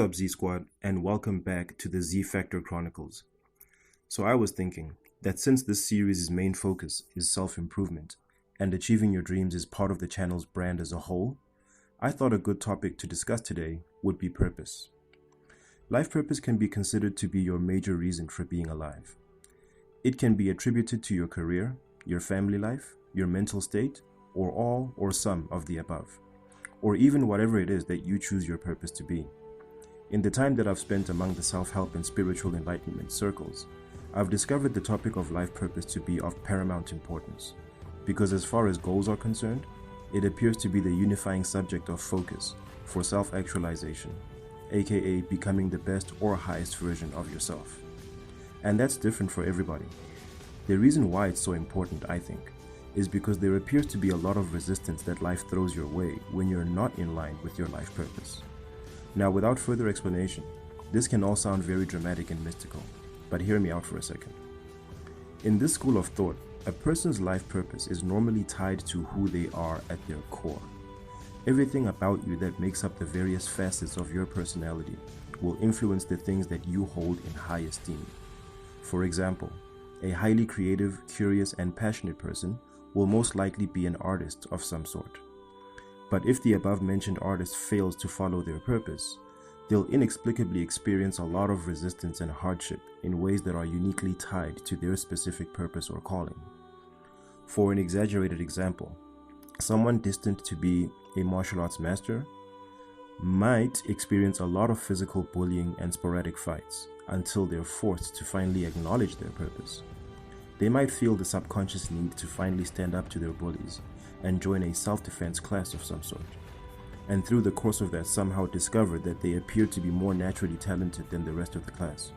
What's up, Z Squad, and welcome back to the Z-Factor Chronicles. So I was thinking that since this series' main focus is self-improvement, and achieving your dreams is part of the channel's brand as a whole, I thought a good topic to discuss today would be purpose. Life purpose can be considered to be your major reason for being alive. It can be attributed to your career, your family life, your mental state, or all or some of the above, or even whatever it is that you choose your purpose to be. In the time that I've spent among the self-help and spiritual enlightenment circles, I've discovered the topic of life purpose to be of paramount importance, because as far as goals are concerned, it appears to be the unifying subject of focus for self-actualization, aka becoming the best or highest version of yourself. And that's different for everybody. The reason why it's so important, I think, is because there appears to be a lot of resistance that life throws your way when you're not in line with your life purpose. Now, without further explanation, this can all sound very dramatic and mystical, but hear me out for a second. In this school of thought, a person's life purpose is normally tied to who they are at their core. Everything about you that makes up the various facets of your personality will influence the things that you hold in high esteem. For example, a highly creative, curious, and passionate person will most likely be an artist of some sort. But if the above-mentioned artist fails to follow their purpose, they'll inexplicably experience a lot of resistance and hardship in ways that are uniquely tied to their specific purpose or calling. For an exaggerated example, someone destined to be a martial arts master might experience a lot of physical bullying and sporadic fights until they're forced to finally acknowledge their purpose. They might feel the subconscious need to finally stand up to their bullies and join a self-defense class of some sort, and through the course of that somehow discover that they appear to be more naturally talented than the rest of the class,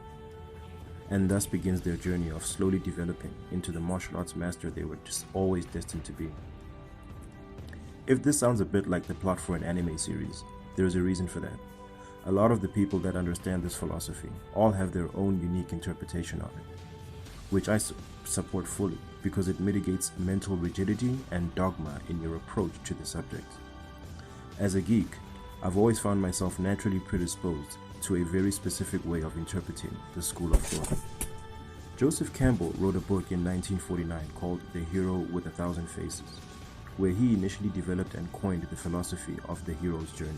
and thus begins their journey of slowly developing into the martial arts master they were just always destined to be. If this sounds a bit like the plot for an anime series, there is a reason for that. A lot of the people that understand this philosophy all have their own unique interpretation of it, which I support fully because it mitigates mental rigidity and dogma in your approach to the subject. As a geek, I've always found myself naturally predisposed to a very specific way of interpreting the school of thought. Joseph Campbell wrote a book in 1949 called The Hero with a Thousand Faces, where he initially developed and coined the philosophy of the hero's journey.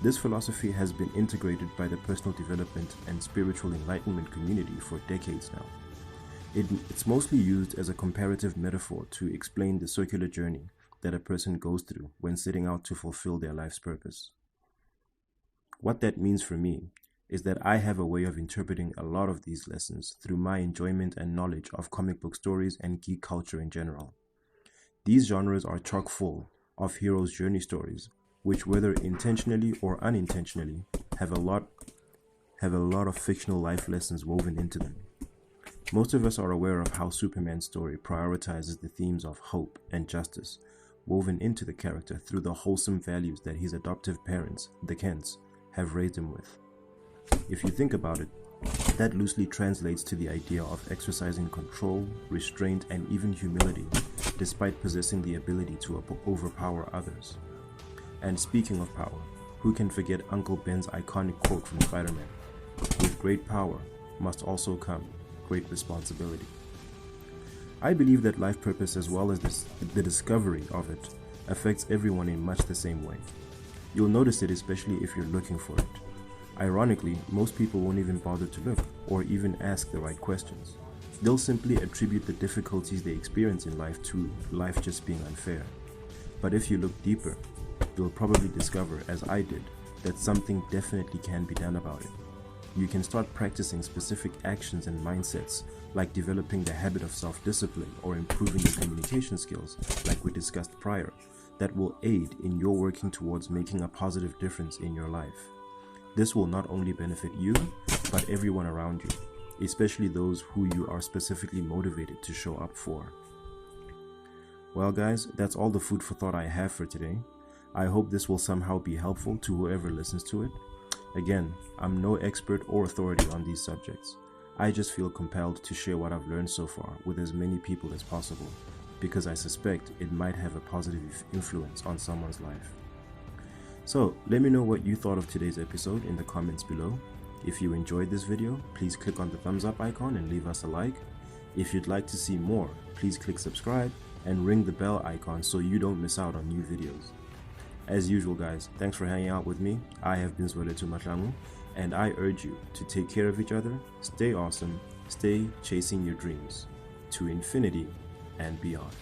This philosophy has been integrated by the personal development and spiritual enlightenment community for decades now. It's mostly used as a comparative metaphor to explain the circular journey that a person goes through when setting out to fulfill their life's purpose. What that means for me is that I have a way of interpreting a lot of these lessons through my enjoyment and knowledge of comic book stories and geek culture in general. These genres are chock full of heroes' journey stories, which whether intentionally or unintentionally have a lot of fictional life lessons woven into them. Most of us are aware of how Superman's story prioritizes the themes of hope and justice woven into the character through the wholesome values that his adoptive parents, the Kents, have raised him with. If you think about it, that loosely translates to the idea of exercising control, restraint, and even humility, despite possessing the ability to overpower others. And speaking of power, who can forget Uncle Ben's iconic quote from Spider-Man? With great power must also come great responsibility. I believe that life purpose, as well as the discovery of it, affects everyone in much the same way. You'll notice it especially if you're looking for it. Ironically, most people won't even bother to look or even ask the right questions. They'll simply attribute the difficulties they experience in life to life just being unfair. But if you look deeper, you'll probably discover, as I did, that something definitely can be done about it. You can start practicing specific actions and mindsets, like developing the habit of self-discipline or improving your communication skills, like we discussed prior, that will aid in your working towards making a positive difference in your life. This will not only benefit you, but everyone around you, especially those who you are specifically motivated to show up for. Well guys, that's all the food for thought I have for today. I hope this will somehow be helpful to whoever listens to it. Again, I'm no expert or authority on these subjects. I just feel compelled to share what I've learned so far with as many people as possible, because I suspect it might have a positive influence on someone's life. So let me know what you thought of today's episode in the comments below. If you enjoyed this video, please click on the thumbs up icon and leave us a like. If you'd like to see more, please click subscribe and ring the bell icon so you don't miss out on new videos. As usual guys, thanks for hanging out with me. I have been Zwelethu Mahlangu, and I urge you to take care of each other, stay awesome, stay chasing your dreams to infinity and beyond.